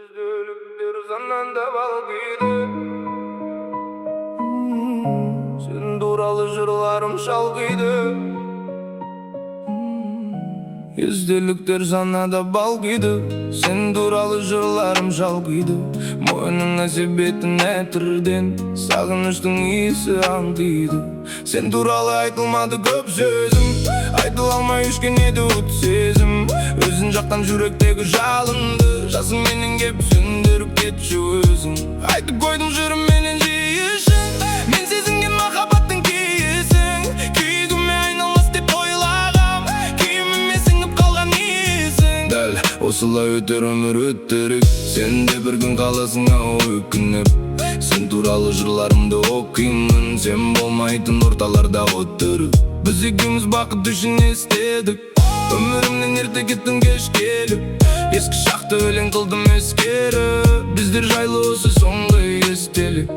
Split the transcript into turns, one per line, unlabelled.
Yüzdülüktür zananda balgıydı. Sen duralı jırlarım şalgıydı. Yüzdülüktür zananda balgıydı. Sen duralı jırlarım şalgıydı. Moyununa sebetin etirden sağınıştın iyisi andıydı. Sen duralı aytılmadı köp sözüm, aytılalmay üçken edi ut sezim. Özün jaktan жүректегі жалынды жасын менен кеп сөндіріп кетші өзің. Айтып қойдым жырым менен жиішін, мен сезінген махаббаттың киесің. Күйігіме айналмас деп ойлағам, күйіміме сіңіп қалған иісің. Дәл осылай өтер өмір өттерік, сен де бір күн қаласың ау өкініп. Сен туралы жырларымды оқимын, сен болмайтын орталарда отырып. Біз екеуміз бақыт үшін естедік, өмірімнен ерте кеттің кеш келіп. Ескі шақты өлең қылдым ескеріп, біздер жайлы осы соңғы естелік.